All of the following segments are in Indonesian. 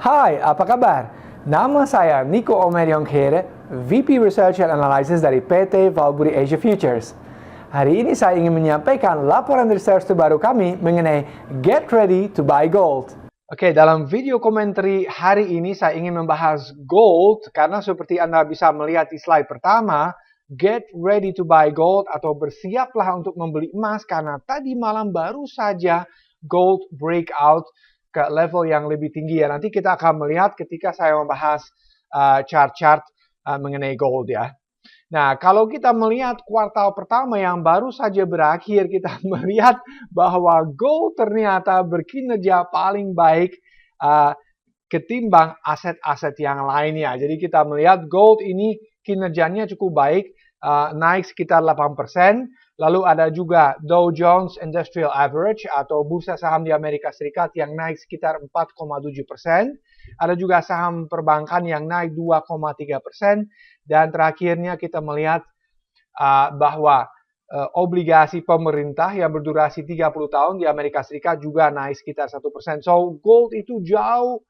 Hai, apa kabar? Nama saya Nico Omeriongkere, VP Research and Analysis dari PT Valburi Asia Futures. Hari ini saya ingin menyampaikan laporan research terbaru kami mengenai Get Ready to Buy Gold. Oke, dalam video komentari hari ini saya ingin membahas gold karena seperti Anda bisa melihat di slide pertama, get ready to buy gold atau bersiaplah untuk membeli emas karena tadi malam baru saja gold breakout ke level yang lebih tinggi ya. Nanti kita akan melihat ketika saya membahas chart-chart mengenai gold ya. Nah, kalau kita melihat kuartal pertama yang baru saja berakhir, kita melihat bahwa gold ternyata berkinerja paling baik ketimbang aset-aset yang lainnya. Jadi kita melihat gold ini kinerjanya cukup baik, naik sekitar 8%. Lalu ada juga Dow Jones Industrial Average atau bursa saham di Amerika Serikat yang naik sekitar 4,7%. Ada juga saham perbankan yang naik 2,3%. Dan terakhirnya kita melihat bahwa obligasi pemerintah yang berdurasi 30 tahun di Amerika Serikat juga naik sekitar 1%. So, gold itu jauh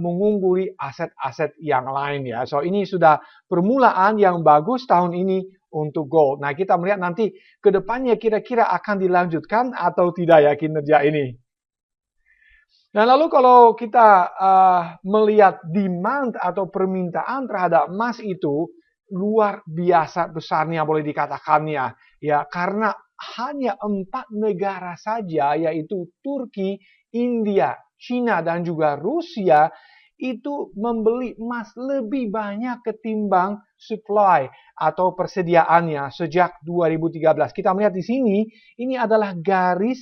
mengungguli aset-aset yang lain ya. So, ini sudah permulaan yang bagus tahun ini untuk gold. Nah, kita melihat nanti ke depannya kira-kira akan dilanjutkan atau tidak ya kinerja ini. Nah, lalu kalau kita melihat demand atau permintaan terhadap emas itu luar biasa besarnya boleh dikatakannya ya, karena hanya 4 negara saja yaitu Turki, India, China dan juga Rusia itu membeli emas lebih banyak ketimbang supply atau persediaannya sejak 2013. Kita melihat di sini ini adalah garis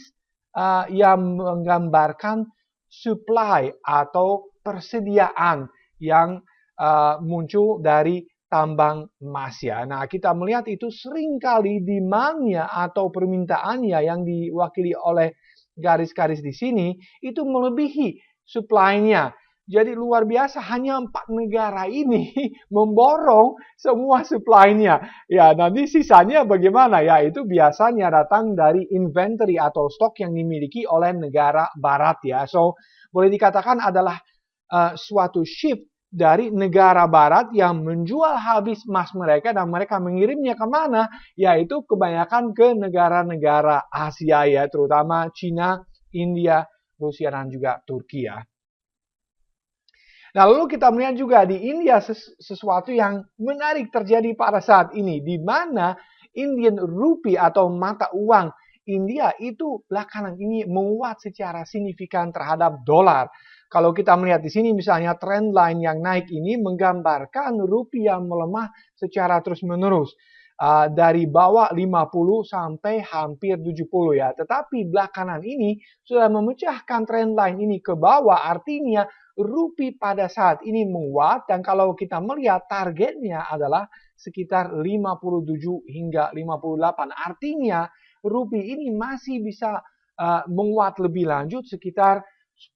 yang menggambarkan supply atau persediaan yang muncul dari tambang emas ya. Nah, kita melihat itu seringkali demand-nya atau permintaannya yang diwakili oleh garis-garis di sini itu melebihi supply-nya. Jadi luar biasa hanya 4 negara ini memborong semua supply-nya. Ya, nanti sisanya bagaimana? Ya, itu biasanya datang dari inventory atau stok yang dimiliki oleh negara barat ya. So, boleh dikatakan adalah suatu shift dari negara barat yang menjual habis emas mereka dan mereka mengirimnya kemana? Yaitu kebanyakan ke negara-negara Asia ya, terutama China, India, Rusia, dan juga Turki ya. Nah, lalu kita melihat juga di India sesuatu yang menarik terjadi pada saat ini, di mana Indian Rupee atau mata uang India itu belakangan ini menguat secara signifikan terhadap dolar. Kalau kita melihat di sini misalnya trend line yang naik ini menggambarkan rupiah melemah secara terus-menerus. Dari bawah 50 sampai hampir 70 ya. Tetapi belakangan ini sudah memecahkan trend line ini ke bawah, artinya rupiah pada saat ini menguat dan kalau kita melihat targetnya adalah sekitar 57 hingga 58. Artinya rupiah ini masih bisa menguat lebih lanjut sekitar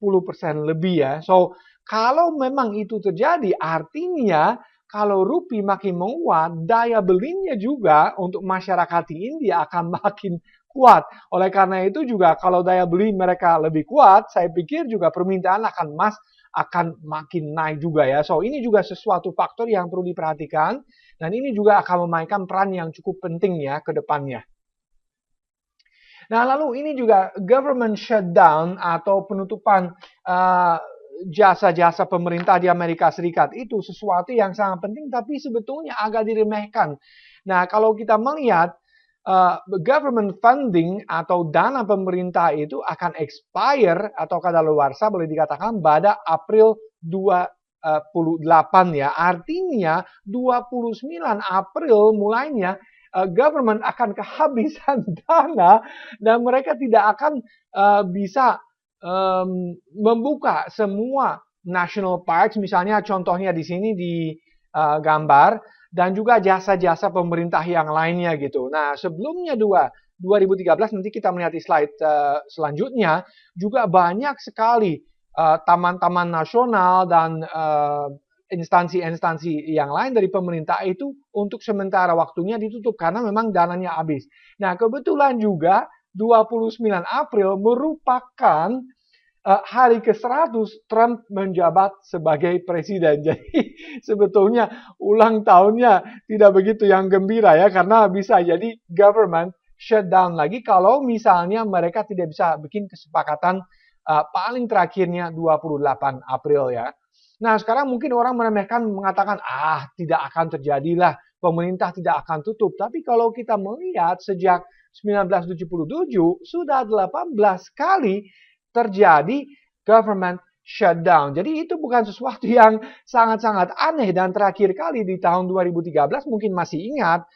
10% lebih ya. So, kalau memang itu terjadi artinya kalau rupiah makin menguat, daya belinya juga untuk masyarakat di India akan makin kuat. Oleh karena itu juga kalau daya beli mereka lebih kuat, saya pikir juga permintaan akan emas akan makin naik juga ya. So, ini juga sesuatu faktor yang perlu diperhatikan dan ini juga akan memainkan peran yang cukup penting ya ke depannya. Nah, lalu ini juga government shutdown atau penutupan jasa-jasa pemerintah di Amerika Serikat itu sesuatu yang sangat penting tapi sebetulnya agak diremehkan. Nah, kalau kita melihat government funding atau dana pemerintah itu akan expire atau kadaluarsa boleh dikatakan pada April 28 ya. Artinya 29 April mulainya government akan kehabisan dana dan mereka tidak akan bisa membuka semua national parks, misalnya contohnya di sini di gambar, dan juga jasa-jasa pemerintah yang lainnya gitu. Nah, sebelumnya 2013 nanti kita melihat di slide selanjutnya, juga banyak sekali taman-taman nasional dan instansi-instansi yang lain dari pemerintah itu untuk sementara waktunya ditutup karena memang dananya habis. Nah, kebetulan juga 29 April merupakan hari ke-100 Trump menjabat sebagai presiden. Jadi sebetulnya ulang tahunnya tidak begitu yang gembira ya, karena bisa jadi government shutdown lagi kalau misalnya mereka tidak bisa bikin kesepakatan paling terakhirnya 28 April ya. Nah, sekarang mungkin orang meremehkan mengatakan, tidak akan terjadilah, pemerintah tidak akan tutup. Tapi kalau kita melihat sejak 1977, sudah 18 kali terjadi government shutdown. Jadi itu bukan sesuatu yang sangat-sangat aneh. Dan terakhir kali di tahun 2013, mungkin masih ingat,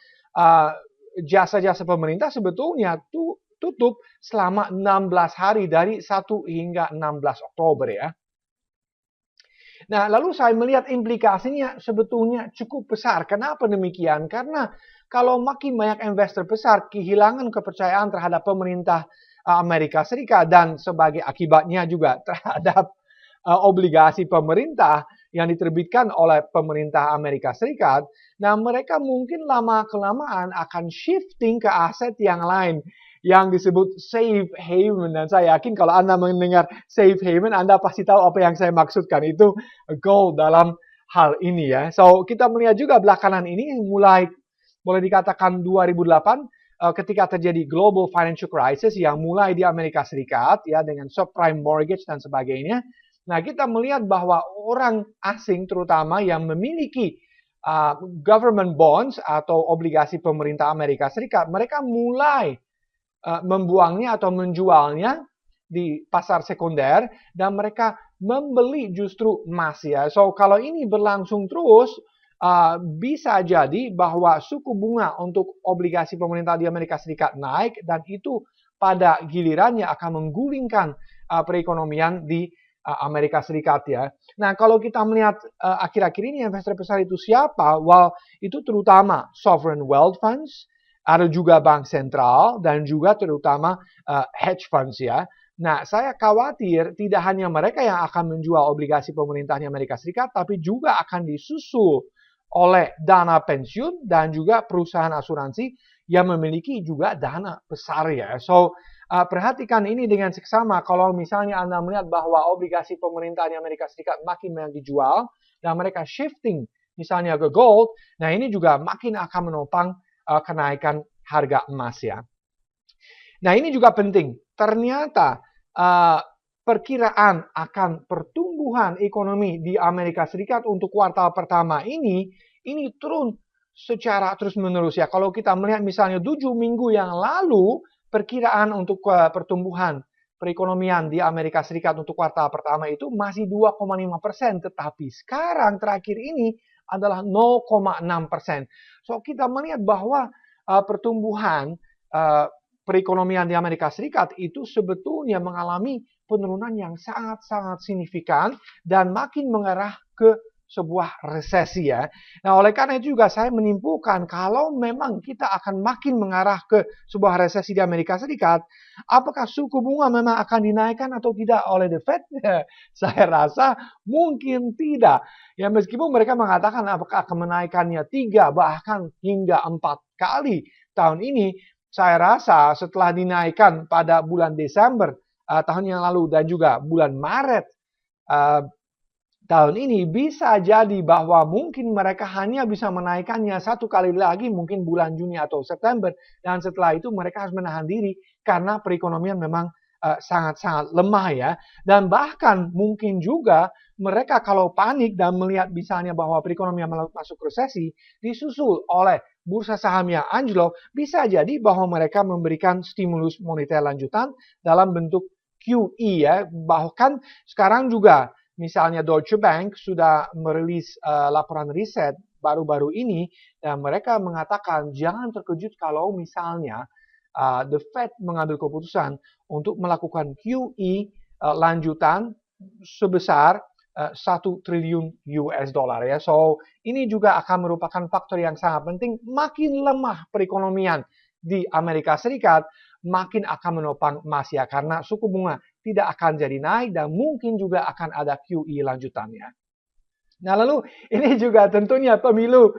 jasa-jasa pemerintah sebetulnya tutup selama 16 hari dari 1 hingga 16 Oktober ya. Nah, lalu saya melihat implikasinya sebetulnya cukup besar. Kenapa demikian? Karena kalau makin banyak investor besar kehilangan kepercayaan terhadap pemerintah Amerika Serikat dan sebagai akibatnya juga terhadap obligasi pemerintah yang diterbitkan oleh pemerintah Amerika Serikat, nah mereka mungkin lama-kelamaan akan shifting ke aset yang lain yang disebut safe haven. Dan saya yakin kalau Anda mendengar safe haven, Anda pasti tahu apa yang saya maksudkan. Itu gold dalam hal ini ya. So, kita melihat juga belakangan ini mulai boleh dikatakan 2008 ketika terjadi global financial crisis yang mulai di Amerika Serikat ya dengan subprime mortgage dan sebagainya. Nah, kita melihat bahwa orang asing terutama yang memiliki government bonds atau obligasi pemerintah Amerika Serikat, mereka mulai membuangnya atau menjualnya di pasar sekunder dan mereka membeli justru emas ya. So kalau ini berlangsung terus bisa jadi bahwa suku bunga untuk obligasi pemerintah di Amerika Serikat naik dan itu pada gilirannya akan menggulingkan perekonomian di Amerika Serikat ya. Nah kalau kita melihat akhir-akhir ini investor besar itu siapa? Well itu terutama sovereign wealth funds, ada juga bank sentral dan juga terutama hedge funds ya. Nah, saya khawatir tidak hanya mereka yang akan menjual obligasi pemerintahnya Amerika Serikat, tapi juga akan disusul oleh dana pensiun dan juga perusahaan asuransi yang memiliki juga dana besar ya. So, perhatikan ini dengan seksama. Kalau misalnya Anda melihat bahwa obligasi pemerintahnya Amerika Serikat makin banyak dijual dan mereka shifting misalnya ke gold, nah ini juga makin akan menopang kenaikan harga emas ya. Nah ini juga penting. Ternyata perkiraan akan pertumbuhan ekonomi di Amerika Serikat untuk kuartal pertama ini turun secara terus-menerus ya. Kalau kita melihat misalnya 7 minggu yang lalu, perkiraan untuk pertumbuhan perekonomian di Amerika Serikat untuk kuartal pertama itu masih 2,5%. Tetapi sekarang terakhir ini adalah 0,6%. So kita melihat bahwa pertumbuhan perekonomian di Amerika Serikat itu sebetulnya mengalami penurunan yang sangat-sangat signifikan dan makin mengarah ke sebuah resesi ya. Nah oleh karena itu juga saya menyimpulkan kalau memang kita akan makin mengarah ke sebuah resesi di Amerika Serikat, apakah suku bunga memang akan dinaikkan atau tidak oleh The Fed? Saya rasa mungkin tidak. Ya meskipun mereka mengatakan apakah akan menaikkannya 3 bahkan hingga 4 kali tahun ini, saya rasa setelah dinaikkan pada bulan Desember tahun yang lalu dan juga bulan Maret tahun ini bisa jadi bahwa mungkin mereka hanya bisa menaikkannya 1 kali lagi mungkin bulan Juni atau September dan setelah itu mereka harus menahan diri karena perekonomian memang sangat-sangat lemah ya. Dan bahkan mungkin juga mereka kalau panik dan melihat misalnya bahwa perekonomian masuk resesi disusul oleh bursa saham yang anjlok, bisa jadi bahwa mereka memberikan stimulus moneter lanjutan dalam bentuk QE ya. Bahkan sekarang juga misalnya Deutsche Bank sudah merilis laporan riset baru-baru ini dan mereka mengatakan jangan terkejut kalau misalnya The Fed mengambil keputusan untuk melakukan QE lanjutan sebesar 1 triliun US dollar ya. So, ini juga akan merupakan faktor yang sangat penting. Makin lemah perekonomian di Amerika Serikat, makin akan menopang emas ya. Karena suku bunga tidak akan jadi naik dan mungkin juga akan ada QE lanjutannya. Nah, lalu ini juga tentunya pemilu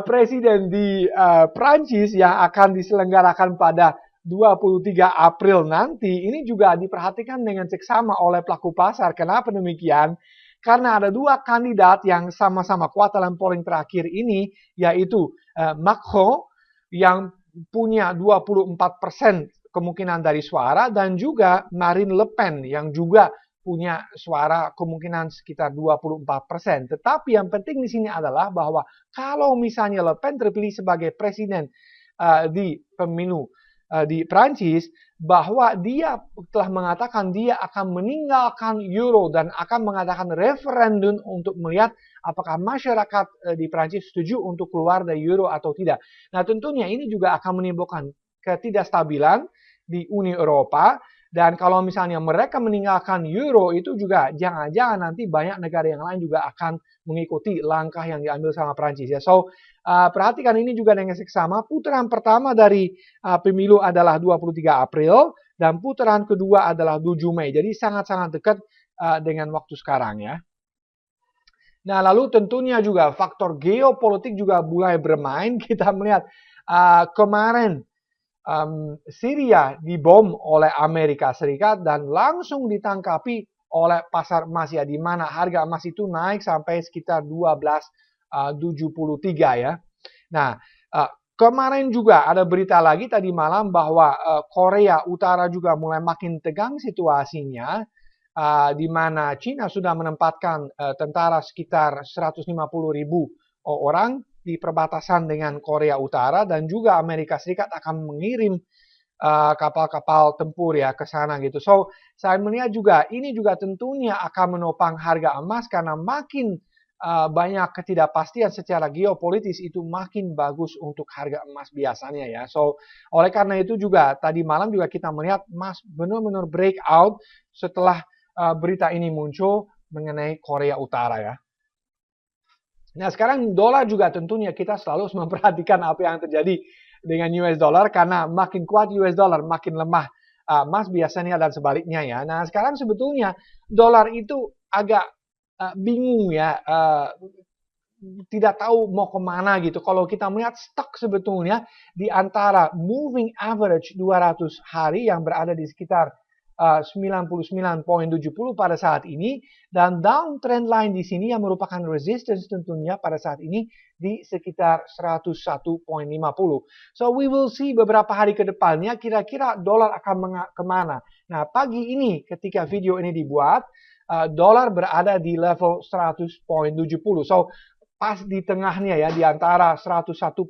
presiden di Prancis yang akan diselenggarakan pada 23 April nanti, ini juga diperhatikan dengan seksama oleh pelaku pasar. Kenapa demikian? Karena ada dua kandidat yang sama-sama kuat dalam polling terakhir ini, yaitu Macron yang punya 24% kemungkinan dari suara, dan juga Marine Le Pen yang juga punya suara kemungkinan sekitar 24%. Tetapi yang penting di sini adalah bahwa kalau misalnya Le Pen terpilih sebagai presiden di pemilu di Prancis, bahwa dia telah mengatakan dia akan meninggalkan euro dan akan mengadakan referendum untuk melihat apakah masyarakat di Prancis setuju untuk keluar dari euro atau tidak. Nah, tentunya ini juga akan menimbulkan ketidakstabilan di Uni Eropa. Dan kalau misalnya mereka meninggalkan euro, itu juga jangan-jangan nanti banyak negara yang lain juga akan mengikuti langkah yang diambil sama Prancis ya. So, perhatikan ini juga dengan seksama. Putaran pertama dari pemilu adalah 23 April dan putaran kedua adalah 7 Mei. Jadi sangat-sangat dekat dengan waktu sekarang ya. Nah, lalu tentunya juga faktor geopolitik juga mulai bermain. Kita melihat kemarin Syria dibom oleh Amerika Serikat dan langsung ditangkapi oleh pasar emas ya, di mana harga emas itu naik sampai sekitar 12,73 ya. Nah, kemarin juga ada berita lagi tadi malam bahwa Korea Utara juga mulai makin tegang situasinya, di mana China sudah menempatkan tentara sekitar 150.000 orang di perbatasan dengan Korea Utara, dan juga Amerika Serikat akan mengirim kapal-kapal tempur ya ke sana gitu. So, saya melihat juga ini juga tentunya akan menopang harga emas karena makin banyak ketidakpastian secara geopolitis itu makin bagus untuk harga emas biasanya ya. So, oleh karena itu juga tadi malam juga kita melihat emas benar-benar breakout setelah berita ini muncul mengenai Korea Utara ya. Nah, sekarang dolar juga tentunya kita selalu memperhatikan apa yang terjadi dengan US dollar, karena makin kuat US dollar makin lemah emas biasanya, dan sebaliknya ya. Nah, sekarang sebetulnya dolar itu agak bingung ya, tidak tahu mau kemana gitu. Kalau kita melihat stok sebetulnya di antara moving average 200 hari yang berada di sekitar 99,70 pada saat ini, dan downtrend line di sini yang merupakan resistance tentunya pada saat ini di sekitar 101,50. So we will see beberapa hari ke depannya kira-kira dolar akan kemana. Nah, pagi ini ketika video ini dibuat, dolar berada di level 100,70. So pas di tengahnya ya, di antara 101,50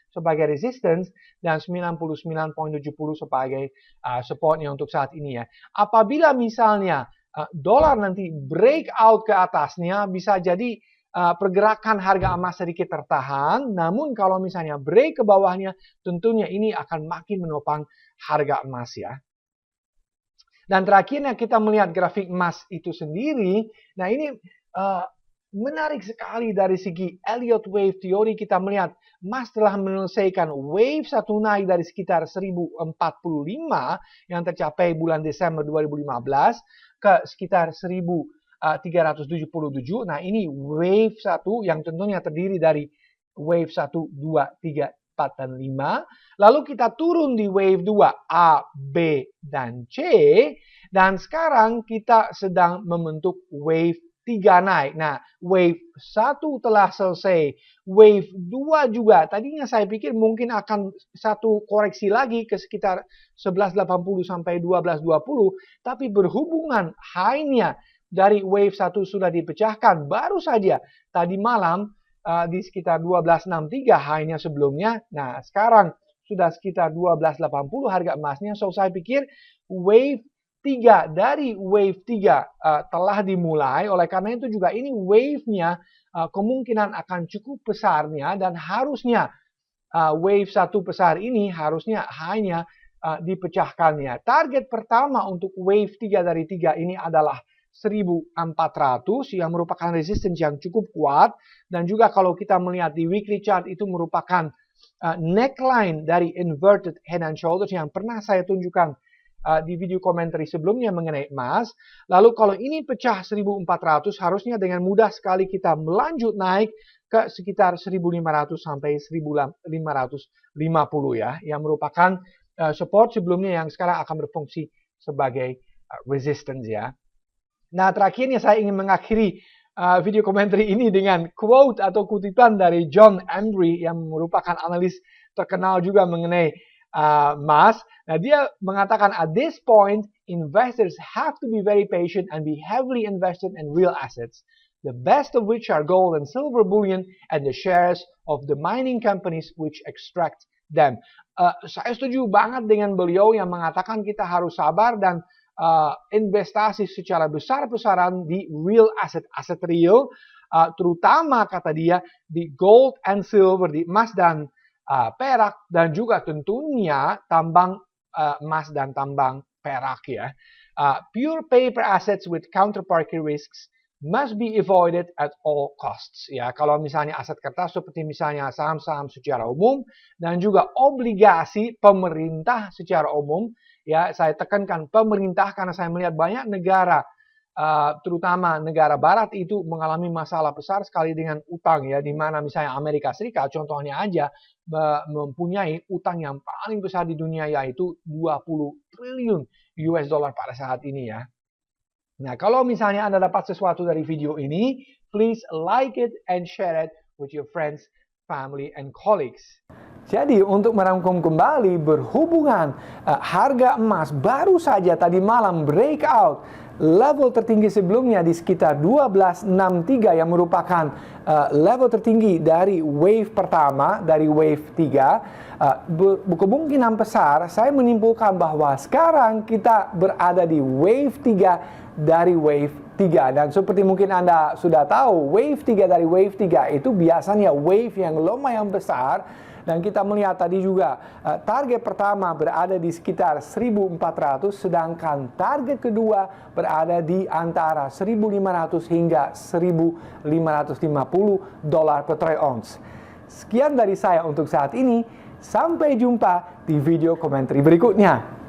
sebagai resistance dan 99,70 sebagai supportnya untuk saat ini ya. Apabila misalnya dolar nanti breakout ke atasnya, bisa jadi pergerakan harga emas sedikit tertahan, namun kalau misalnya break ke bawahnya, tentunya ini akan makin menopang harga emas ya. Dan terakhirnya kita melihat grafik emas itu sendiri. Nah, ini menarik sekali dari segi Elliott Wave Theory. Kita melihat emas telah menyelesaikan wave satu naik dari sekitar 1045 yang tercapai bulan Desember 2015 ke sekitar 1377. Nah, ini wave satu yang tentunya terdiri dari wave 1, 2, 3, 4, dan 5. Lalu kita turun di wave 2, A, B, dan C. Dan sekarang kita sedang membentuk wave 3 naik. Nah, wave 1 telah selesai. Wave 2 juga. Tadinya saya pikir mungkin akan satu koreksi lagi ke sekitar 1180 sampai 1220. Tapi berhubungan high-nya dari wave 1 sudah dipecahkan. Baru saja tadi malam di sekitar 1263 high-nya sebelumnya. Nah, sekarang sudah sekitar 1280 harga emasnya. So, saya pikir wave 3 dari wave 3 telah dimulai. Oleh karena itu juga ini wave-nya kemungkinan akan cukup besarnya, dan harusnya wave 1 besar ini harusnya high-nya dipecahkannya. Target pertama untuk wave 3 dari 3 ini adalah 1400 yang merupakan resistance yang cukup kuat, dan juga kalau kita melihat di weekly chart itu merupakan neckline dari inverted head and shoulders yang pernah saya tunjukkan di video komentar sebelumnya mengenai emas. Lalu kalau ini pecah 1400, harusnya dengan mudah sekali kita melanjut naik ke sekitar 1500 sampai 1550 ya, yang merupakan support sebelumnya yang sekarang akan berfungsi sebagai resistance ya. Nah, terakhirnya saya ingin mengakhiri video komentar ini dengan quote atau kutipan dari John Embry yang merupakan analis terkenal juga mengenai emas. Nah, dia mengatakan, at this point, investors have to be very patient and be heavily invested in real assets, the best of which are gold and silver bullion and the shares of the mining companies which extract them. Saya setuju banget dengan beliau yang mengatakan kita harus sabar dan investasi secara besar-besaran di real asset, aset real, terutama kata dia di gold and silver, di emas dan perak, dan juga tentunya tambang emas dan tambang perak ya. Pure paper assets with counterparty risks must be avoided at all costs ya. Kalau misalnya aset kertas seperti misalnya saham-saham secara umum dan juga obligasi pemerintah secara umum ya, saya tekankan pemerintah karena saya melihat banyak negara terutama negara barat itu mengalami masalah besar sekali dengan utang ya, di mana misalnya Amerika Serikat contohnya aja mempunyai utang yang paling besar di dunia yaitu 20 triliun US dollar pada saat ini ya. Nah, kalau misalnya Anda dapat sesuatu dari video ini, please like it and share it with your friends, family, and colleagues. Jadi, untuk merangkum kembali berhubungan harga emas baru saja tadi malam breakout level tertinggi sebelumnya di sekitar 1263 yang merupakan level tertinggi dari wave pertama, dari wave 3. Kemungkinan besar saya menyimpulkan bahwa sekarang kita berada di wave 3 dari wave 3. Dan seperti mungkin Anda sudah tahu, wave 3 dari wave 3 itu biasanya wave yang lumayan besar. Dan kita melihat tadi juga target pertama berada di sekitar 1.400, sedangkan target kedua berada di antara 1.500 hingga 1.550 dolar per troy ounce. Sekian dari saya untuk saat ini. Sampai jumpa di video komentar berikutnya.